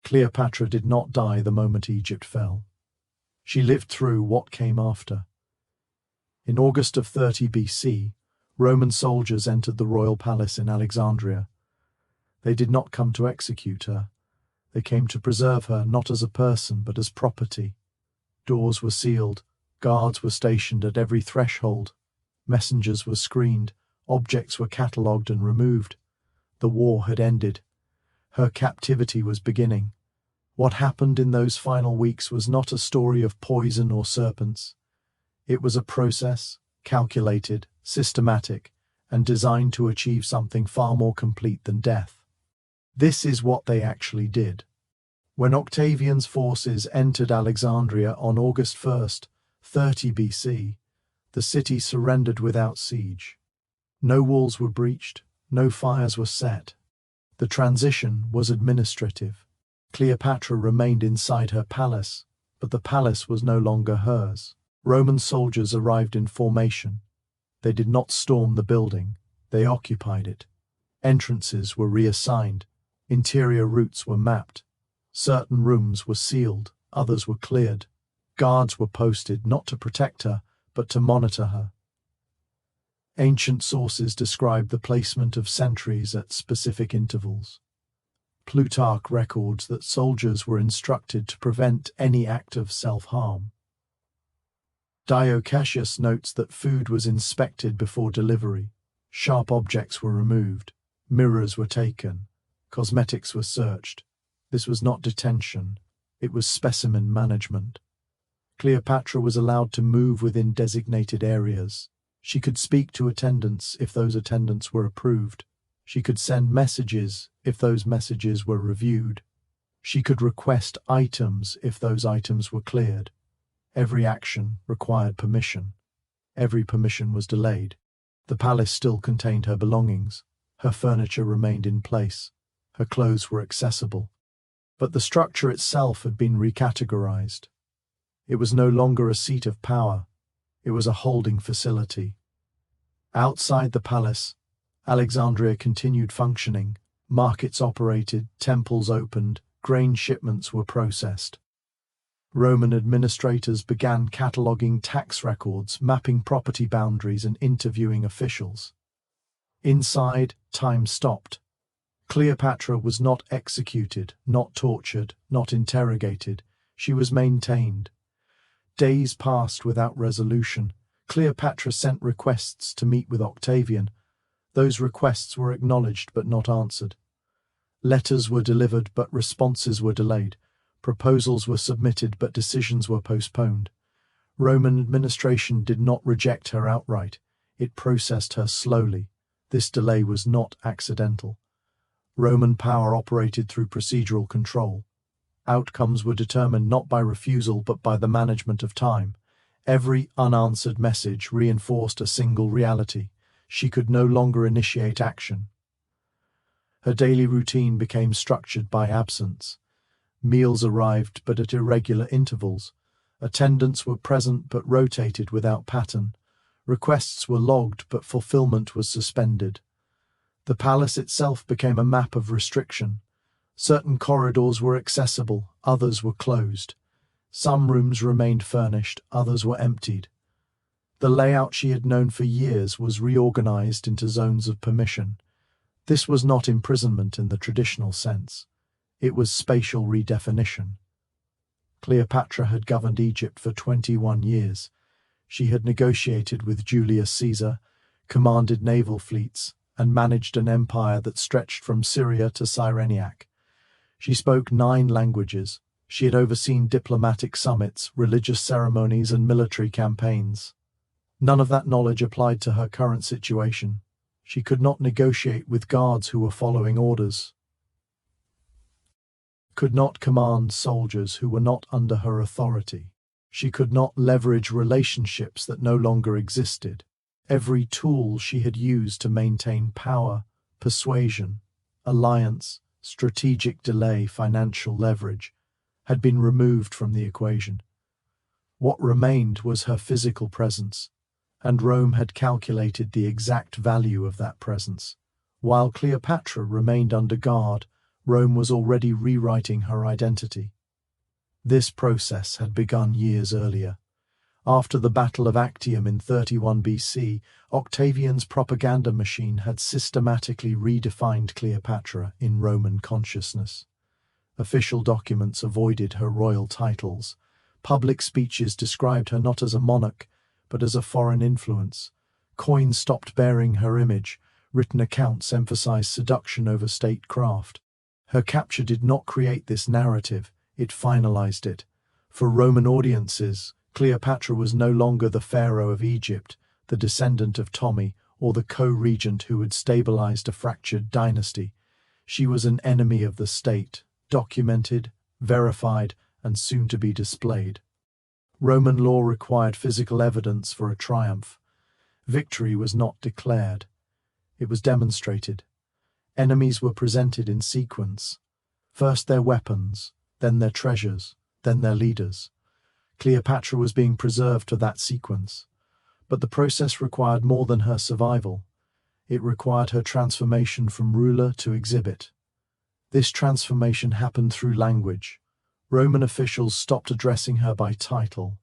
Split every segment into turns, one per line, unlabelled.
Cleopatra did not die the moment Egypt fell. She lived through what came after. In August of 30 BC, Roman soldiers entered the royal palace in Alexandria. They did not come to execute her. They came to preserve her not as a person but as property. Doors were sealed, guards were stationed at every threshold, messengers were screened, objects were catalogued and removed. The war had ended. Her captivity was beginning. What happened in those final weeks was not a story of poison or serpents. It was a process, calculated, systematic, and designed to achieve something far more complete than death. This is what they actually did. When Octavian's forces entered Alexandria on August 1st, 30 BC, the city surrendered without siege. No walls were breached, no fires were set. The transition was administrative. Cleopatra remained inside her palace, but the palace was no longer hers. Roman soldiers arrived in formation. They did not storm the building, they occupied it. Entrances were reassigned, interior routes were mapped. Certain rooms were sealed, others were cleared. Guards were posted not to protect her, but to monitor her. Ancient sources describe the placement of sentries at specific intervals. Plutarch records that soldiers were instructed to prevent any act of self-harm. Dio Cassius notes that food was inspected before delivery, sharp objects were removed, mirrors were taken, cosmetics were searched. This was not detention, it was specimen management. Cleopatra was allowed to move within designated areas. She could speak to attendants if those attendants were approved. She could send messages if those messages were reviewed. She could request items if those items were cleared. Every action required permission. Every permission was delayed. The palace still contained her belongings. Her furniture remained in place. Her clothes were accessible. But the structure itself had been recategorized. It was no longer a seat of power. It was a holding facility. Outside the palace, Alexandria continued functioning. Markets operated, temples opened, grain shipments were processed. Roman administrators began cataloging tax records, mapping property boundaries, and interviewing officials. Inside, time stopped. Cleopatra was not executed, not tortured, not interrogated. She was maintained. Days passed without resolution. Cleopatra sent requests to meet with Octavian. Those requests were acknowledged but not answered. Letters were delivered but responses were delayed. Proposals were submitted but decisions were postponed. Roman administration did not reject her outright. It processed her slowly. This delay was not accidental. Roman power operated through procedural control. Outcomes were determined not by refusal but by the management of time. Every unanswered message reinforced a single reality. She could no longer initiate action. Her daily routine became structured by absence. Meals arrived but at irregular intervals. Attendants were present but rotated without pattern. Requests were logged but fulfillment was suspended. The palace itself became a map of restriction. Certain corridors were accessible, others were closed. Some rooms remained furnished, others were emptied. The layout she had known for years was reorganized into zones of permission. This was not imprisonment in the traditional sense. It was spatial redefinition. Cleopatra had governed Egypt for 21 years. She had negotiated with Julius Caesar, commanded naval fleets, and managed an empire that stretched from Syria to Cyrenaic. She spoke 9 languages. She had overseen diplomatic summits, religious ceremonies, and military campaigns. None of that knowledge applied to her current situation. She could not negotiate with guards who were following orders, could not command soldiers who were not under her authority. She could not leverage relationships that no longer existed. Every tool she had used to maintain power, persuasion, alliance, strategic delay, financial leverage, had been removed from the equation. What remained was her physical presence, and Rome had calculated the exact value of that presence. While Cleopatra remained under guard, Rome was already rewriting her identity. This process had begun years earlier. After the Battle of Actium in 31 BC, Octavian's propaganda machine had systematically redefined Cleopatra in Roman consciousness. Official documents avoided her royal titles. Public speeches described her not as a monarch, but as a foreign influence. Coins stopped bearing her image. Written accounts emphasized seduction over statecraft. Her capture did not create this narrative, it finalized it. For Roman audiences, Cleopatra was no longer the pharaoh of Egypt, the descendant of Ptolemy, or the co-regent who had stabilized a fractured dynasty. She was an enemy of the state, documented, verified, and soon to be displayed. Roman law required physical evidence for a triumph. Victory was not declared. It was demonstrated. Enemies were presented in sequence. First their weapons, then their treasures, then their leaders. Cleopatra was being preserved to that sequence. But the process required more than her survival. It required her transformation from ruler to exhibit. This transformation happened through language. Roman officials stopped addressing her by title.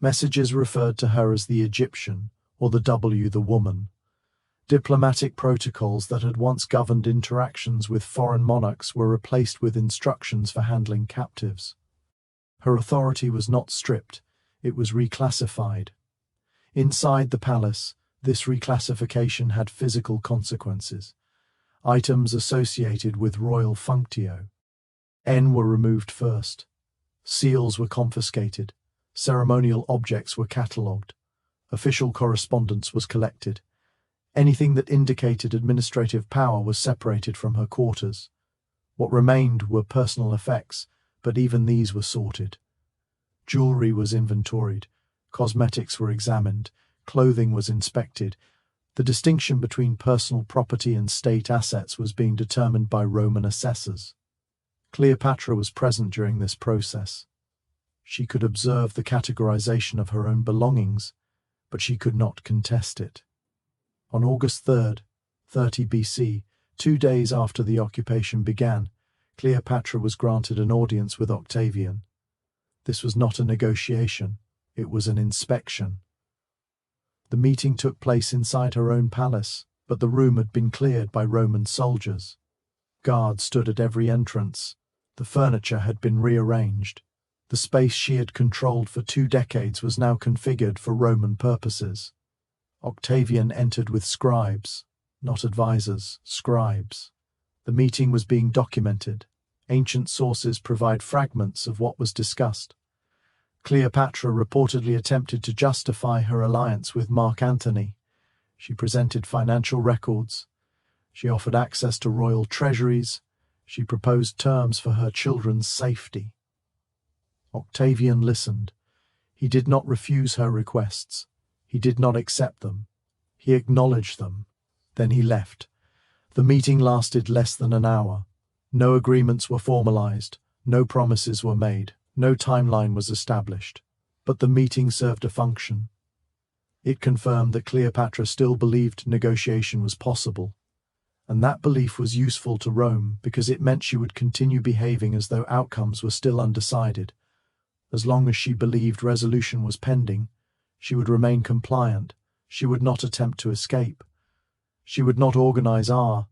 Messages referred to her as the Egyptian, or the woman. Diplomatic protocols that had once governed interactions with foreign monarchs were replaced with instructions for handling captives. Her authority was not stripped, it was reclassified. Inside the palace, this reclassification had physical consequences. Items associated with royal functio were removed first. Seals were confiscated. Ceremonial objects were catalogued. Official correspondence was collected. Anything that indicated administrative power was separated from her quarters. What remained were personal effects, but even these were sorted. Jewelry was inventoried. Cosmetics were examined. Clothing was inspected. The distinction between personal property and state assets was being determined by Roman assessors. Cleopatra was present during this process. She could observe the categorization of her own belongings, but she could not contest it. On August 3rd, 30 BC, 2 days after the occupation began, Cleopatra was granted an audience with Octavian. This was not a negotiation, it was an inspection. The meeting took place inside her own palace, but the room had been cleared by Roman soldiers. Guards stood at every entrance. The furniture had been rearranged. The space she had controlled for 2 decades was now configured for Roman purposes. Octavian entered with scribes, not advisors, scribes. The meeting was being documented. Ancient sources provide fragments of what was discussed. Cleopatra reportedly attempted to justify her alliance with Mark Antony. She presented financial records. She offered access to royal treasuries. She proposed terms for her children's safety. Octavian listened. He did not refuse her requests. He did not accept them. He acknowledged them. Then he left. The meeting lasted less than an hour. No agreements were formalized. No promises were made. No timeline was established. But the meeting served a function. It confirmed that Cleopatra still believed negotiation was possible. And that belief was useful to Rome because it meant she would continue behaving as though outcomes were still undecided. As long as she believed resolution was pending, she would remain compliant. She would not attempt to escape. She would not organize our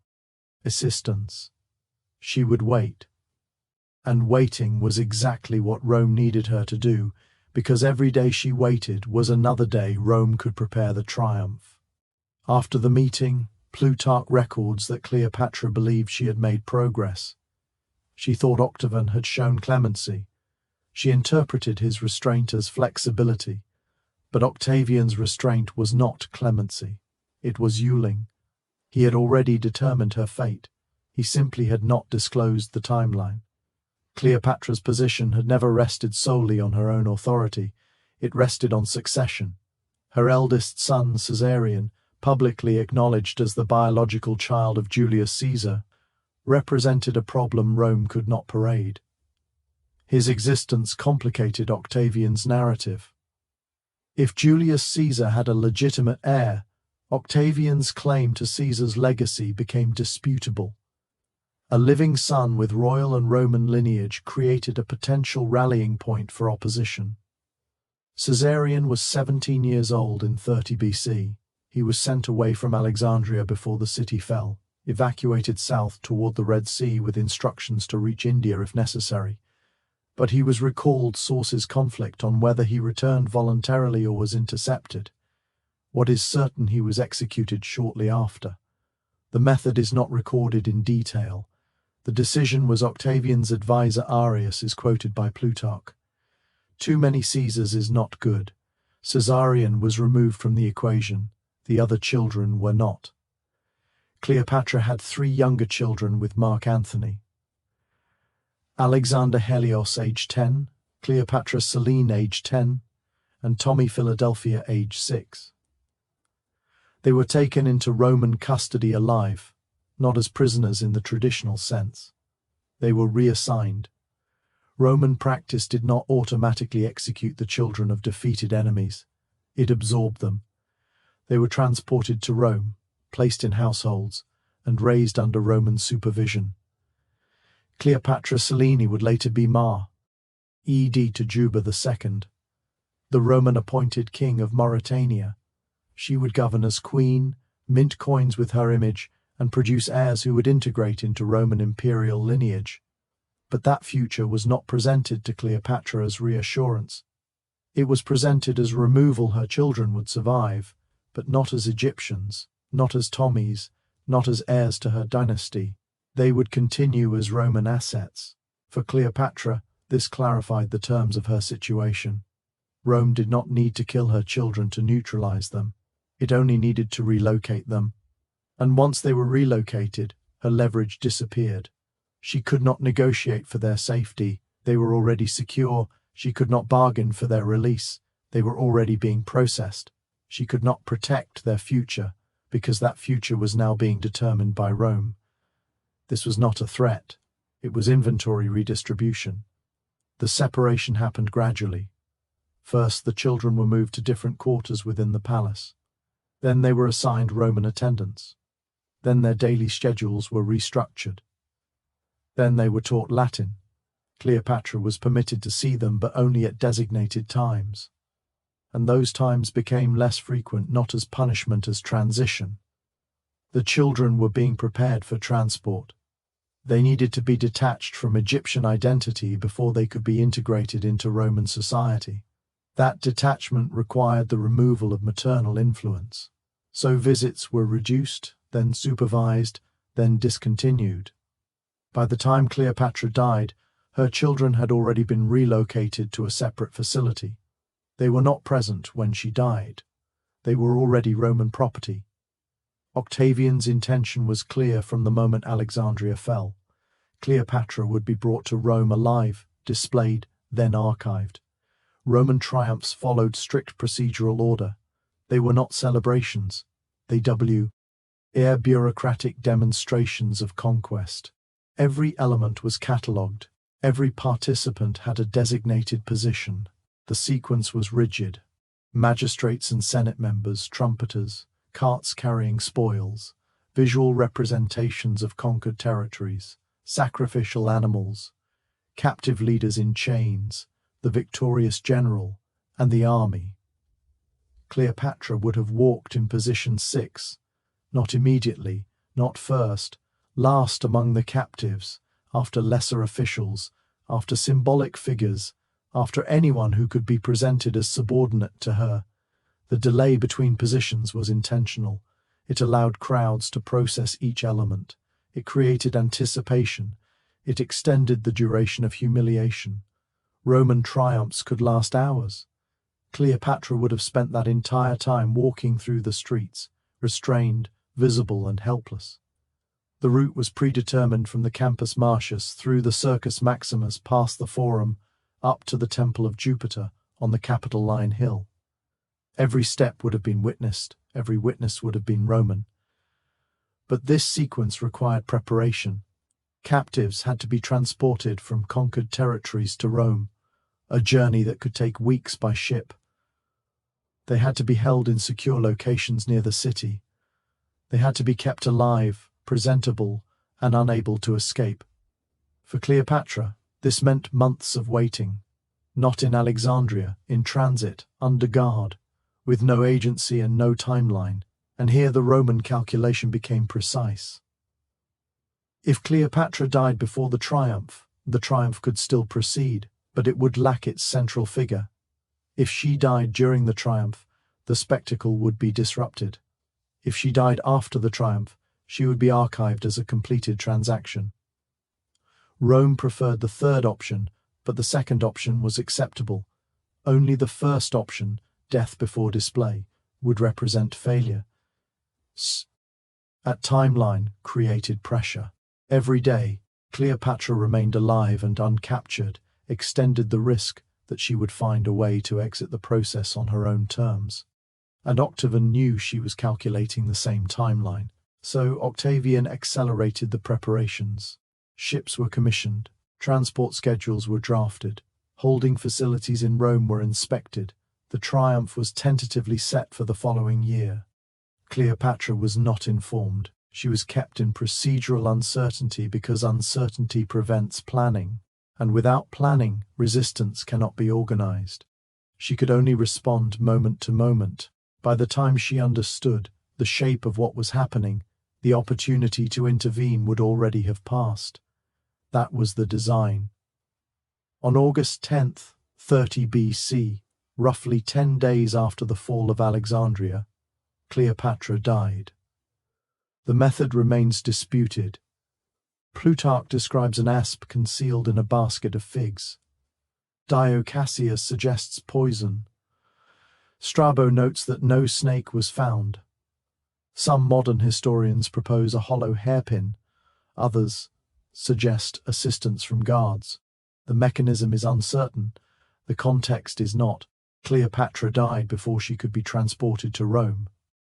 assistance. She would wait. And waiting was exactly what Rome needed her to do, because every day she waited was another day Rome could prepare the triumph. After the meeting, Plutarch records that Cleopatra believed she had made progress. She thought Octavian had shown clemency. She interpreted his restraint as flexibility. But Octavian's restraint was not clemency. It was Yuling. He had already determined her fate. He simply had not disclosed the timeline. Cleopatra's position had never rested solely on her own authority. It rested on succession. Her eldest son, Caesarion, publicly acknowledged as the biological child of Julius Caesar, represented a problem Rome could not parade. His existence complicated Octavian's narrative. If Julius Caesar had a legitimate heir, Octavian's claim to Caesar's legacy became disputable. A living son with royal and Roman lineage created a potential rallying point for opposition. Caesarion was 17 years old in 30 BC. He was sent away from Alexandria before the city fell, evacuated south toward the Red Sea with instructions to reach India if necessary. But he was recalled. Sources conflict on whether he returned voluntarily or was intercepted. What is certain, he was executed shortly after. The method is not recorded in detail. The decision was Octavian's advisor Arius is quoted by Plutarch. Too many Caesars is not good. Caesarion was removed from the equation. The other children were not. Cleopatra had 3 younger children with Mark Antony. Alexander Helios, age 10, Cleopatra Selene, age 10, and Tommy Philadelphia, age 6. They were taken into Roman custody alive, not as prisoners in the traditional sense. They were reassigned. Roman practice did not automatically execute the children of defeated enemies. It absorbed them. They were transported to Rome, placed in households, and raised under Roman supervision. Cleopatra Selene would later be ed to Juba II, the Roman-appointed king of Mauritania. She would govern as queen, mint coins with her image, and produce heirs who would integrate into Roman imperial lineage. But that future was not presented to Cleopatra as reassurance. It was presented as removal. Her children would survive, but not as Egyptians, not as Tommies, not as heirs to her dynasty. They would continue as Roman assets. For Cleopatra, this clarified the terms of her situation. Rome did not need to kill her children to neutralize them. It only needed to relocate them. And once they were relocated, her leverage disappeared. She could not negotiate for their safety. They were already secure. She could not bargain for their release. They were already being processed. She could not protect their future, because that future was now being determined by Rome. This was not a threat. It was inventory redistribution. The separation happened gradually. First, the children were moved to different quarters within the palace. Then they were assigned Roman attendants. Then their daily schedules were restructured. Then they were taught Latin. Cleopatra was permitted to see them, but only at designated times. And those times became less frequent, not as punishment as transition. The children were being prepared for transport. They needed to be detached from Egyptian identity before they could be integrated into Roman society. That detachment required the removal of maternal influence. So visits were reduced, then supervised, then discontinued. By the time Cleopatra died, her children had already been relocated to a separate facility. They were not present when she died. They were already Roman property. Octavian's intention was clear from the moment Alexandria fell. Cleopatra would be brought to Rome alive, displayed, then archived. Roman triumphs followed strict procedural order. They were not celebrations. They were bureaucratic demonstrations of conquest. Every element was catalogued. Every participant had a designated position. The sequence was rigid. Magistrates and Senate members, trumpeters, carts carrying spoils, visual representations of conquered territories, sacrificial animals, captive leaders in chains, the victorious general, and the army. Cleopatra would have walked in position 6, not immediately, not first, last among the captives, after lesser officials, after symbolic figures, after anyone who could be presented as subordinate to her. The delay between positions was intentional. It allowed crowds to process each element. It created anticipation. It extended the duration of humiliation. Roman triumphs could last hours. Cleopatra would have spent that entire time walking through the streets, restrained, visible, and helpless. The route was predetermined from the Campus Martius through the Circus Maximus past the Forum, up to the Temple of Jupiter on the Capitoline Hill. Every step would have been witnessed, every witness would have been Roman. But this sequence required preparation. Captives had to be transported from conquered territories to Rome, a journey that could take weeks by ship. They had to be held in secure locations near the city. They had to be kept alive, presentable, and unable to escape. For Cleopatra, this meant months of waiting, not in Alexandria, in transit, under guard, with no agency and no timeline, and here the Roman calculation became precise. If Cleopatra died before the triumph could still proceed, but it would lack its central figure. If she died during the triumph, the spectacle would be disrupted. If she died after the triumph, she would be archived as a completed transaction. Rome preferred the third option, but the second option was acceptable. Only the first option, death before display, would represent failure. That timeline created pressure. Every day, Cleopatra remained alive and uncaptured, extended the risk that she would find a way to exit the process on her own terms. And Octavian knew she was calculating the same timeline, so Octavian accelerated the preparations. Ships were commissioned, transport schedules were drafted, holding facilities in Rome were inspected. The triumph was tentatively set for the following year. Cleopatra was not informed. She was kept in procedural uncertainty because uncertainty prevents planning, and without planning, resistance cannot be organized. She could only respond moment to moment. By the time she understood the shape of what was happening, the opportunity to intervene would already have passed. That was the design. On August 10th, 30 BC, roughly 10 days after the fall of Alexandria, Cleopatra died. The method remains disputed. Plutarch describes an asp concealed in a basket of figs. Dio Cassius suggests poison. Strabo notes that no snake was found. Some modern historians propose a hollow hairpin. Others suggest assistance from guards. The mechanism is uncertain. The context is not. Cleopatra died before she could be transported to Rome,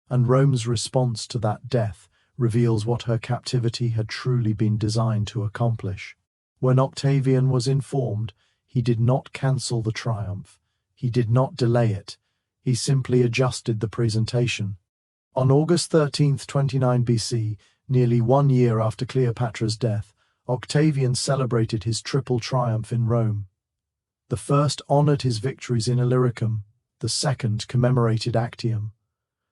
and Rome's response to that death reveals what her captivity had truly been designed to accomplish. When Octavian was informed, he did not cancel the triumph. He did not delay it. He simply adjusted the presentation. On August 13, 29 BC, nearly 1 year after Cleopatra's death, Octavian celebrated his triple triumph in Rome. The first honored his victories in Illyricum, the second commemorated Actium,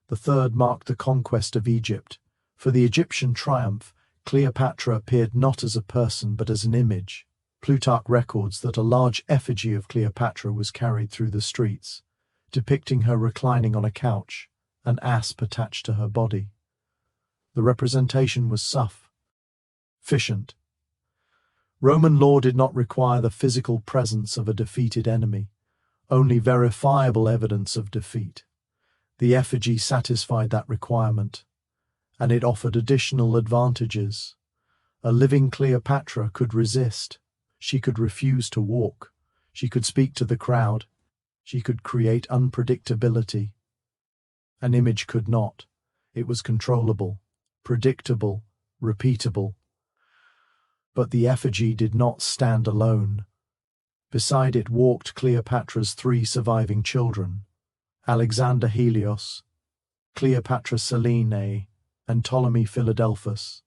the third marked the conquest of Egypt. For the Egyptian triumph, Cleopatra appeared not as a person but as an image. Plutarch records that a large effigy of Cleopatra was carried through the streets, depicting her reclining on a couch, an asp attached to her body. The representation was sufficient. Roman law did not require the physical presence of a defeated enemy, only verifiable evidence of defeat. The effigy satisfied that requirement, and it offered additional advantages. A living Cleopatra could resist. She could refuse to walk. She could speak to the crowd. She could create unpredictability. An image could not. It was controllable, predictable, repeatable. But the effigy did not stand alone. Beside it walked Cleopatra's 3 surviving children, Alexander Helios, Cleopatra Selene, and Ptolemy Philadelphus,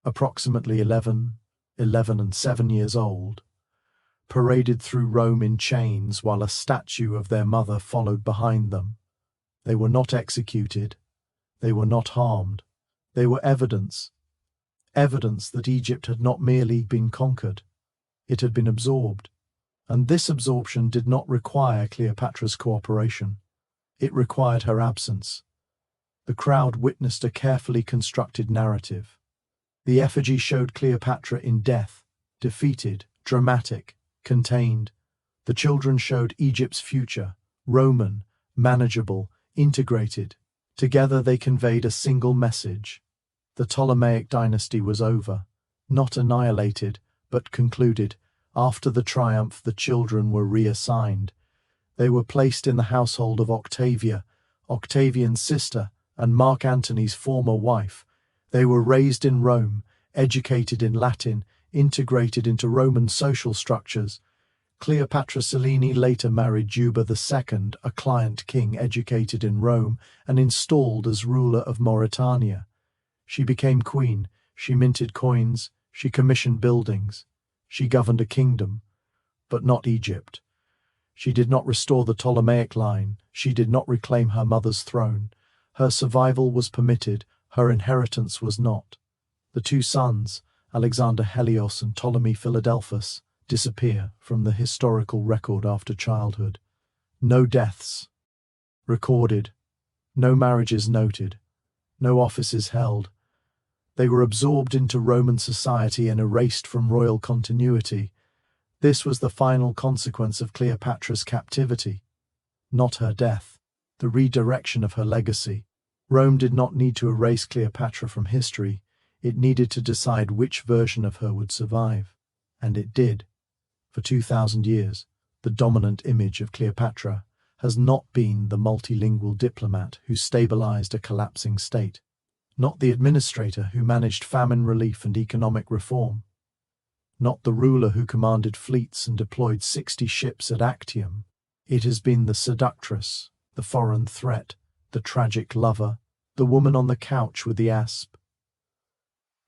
approximately 11 and 7 years old, paraded through Rome in chains while a statue of their mother followed behind them. They were not executed. They were not harmed. They were evidence that Egypt had not merely been conquered, it had been absorbed. And this absorption did not require Cleopatra's cooperation. It required her absence. The crowd witnessed a carefully constructed narrative. The effigy showed Cleopatra in death, defeated, dramatic, contained. The children showed Egypt's future, Roman, manageable, integrated. Together they conveyed a single message. The Ptolemaic dynasty was over, not annihilated, but concluded. After the triumph, the children were reassigned. They were placed in the household of Octavia, Octavian's sister, and Mark Antony's former wife. They were raised in Rome, educated in Latin, integrated into Roman social structures. Cleopatra Selene later married Juba II, a client king educated in Rome and installed as ruler of Mauritania. She became queen. She minted coins, she commissioned buildings, she governed a kingdom, but not Egypt. She did not restore the Ptolemaic line, she did not reclaim her mother's throne. Her survival was permitted, her inheritance was not. The two sons, Alexander Helios and Ptolemy Philadelphus, disappear from the historical record after childhood. No deaths recorded, no marriages noted, no offices held. They were absorbed into Roman society and erased from royal continuity. This was the final consequence of Cleopatra's captivity, not her death, the redirection of her legacy. Rome did not need to erase Cleopatra from history, it needed to decide which version of her would survive. And it did. For 2,000 years, the dominant image of Cleopatra has not been the multilingual diplomat who stabilized a collapsing state, not the administrator who managed famine relief and economic reform, not the ruler who commanded fleets and deployed 60 ships at Actium. It has been the seductress, the foreign threat, the tragic lover, the woman on the couch with the asp.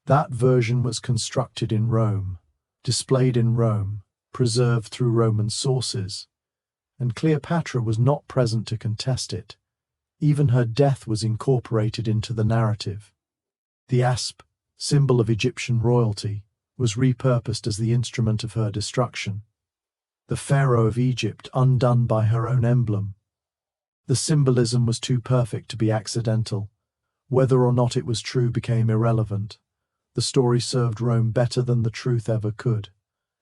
That version was constructed in Rome, displayed in Rome, preserved through Roman sources, and Cleopatra was not present to contest it. Even her death was incorporated into the narrative. The asp, symbol of Egyptian royalty, was repurposed as the instrument of her destruction. The pharaoh of Egypt undone by her own emblem. The symbolism was too perfect to be accidental. Whether or not it was true became irrelevant. The story served Rome better than the truth ever could.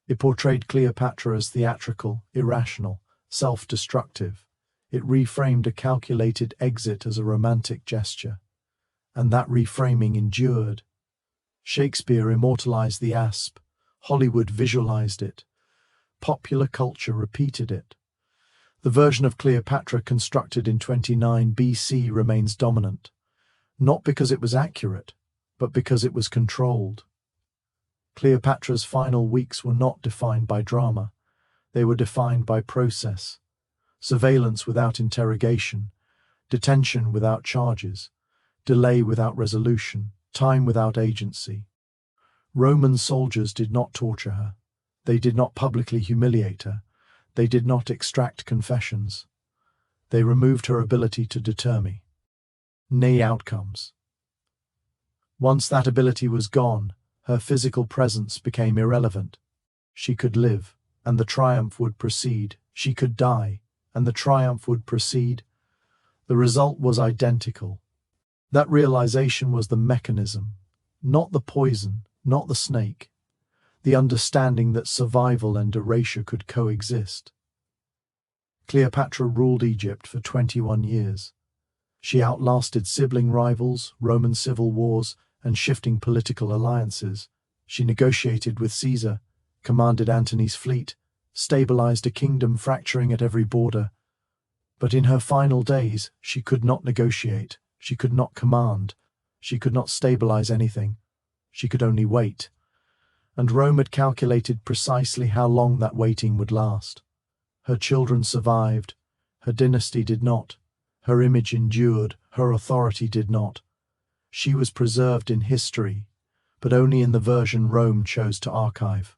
It portrayed Cleopatra as theatrical, irrational, self-destructive. It reframed a calculated exit as a romantic gesture. And that reframing endured. Shakespeare immortalized the asp. Hollywood visualized it. Popular culture repeated it. The version of Cleopatra constructed in 29 BC remains dominant, not because it was accurate, but because it was controlled. Cleopatra's final weeks were not defined by drama. They were defined by process. Surveillance without interrogation, detention without charges, delay without resolution, time without agency. Roman soldiers did not torture her. They did not publicly humiliate her. They did not extract confessions. They removed her ability to determine, nay, outcomes. Once that ability was gone, her physical presence became irrelevant. She could live, and the triumph would proceed. She could die, and the triumph would proceed. The result was identical. That realization was the mechanism, not the poison, not the snake. The understanding that survival and erasure could coexist. Cleopatra ruled Egypt for 21 years. She outlasted sibling rivals, Roman civil wars, and shifting political alliances. She negotiated with Caesar, commanded Antony's fleet, stabilized a kingdom fracturing at every border. But in her final days, she could not negotiate, she could not command, she could not stabilize anything. She could only wait. And Rome had calculated precisely how long that waiting would last. Her children survived, her dynasty did not, her image endured, her authority did not. She was preserved in history, but only in the version Rome chose to archive.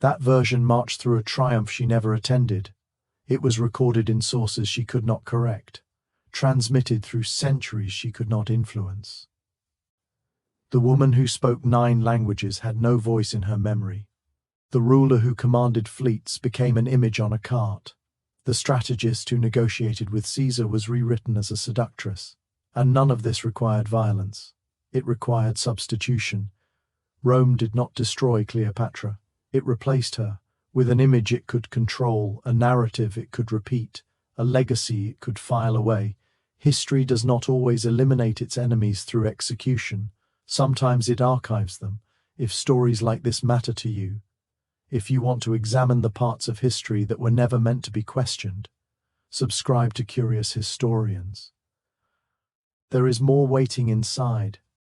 That version marched through a triumph she never attended. It was recorded in sources she could not correct, transmitted through centuries she could not influence. The woman who spoke 9 languages had no voice in her memory. The ruler who commanded fleets became an image on a cart. The strategist who negotiated with Caesar was rewritten as a seductress. And none of this required violence. It required substitution. Rome did not destroy Cleopatra. It replaced her with an image it could control, a narrative it could repeat, a legacy it could file away. History does not always eliminate its enemies through execution. Sometimes it archives them. If stories like this matter to you, if you want to examine the parts of history that were never meant to be questioned, subscribe to Curious Historians. There is more waiting inside.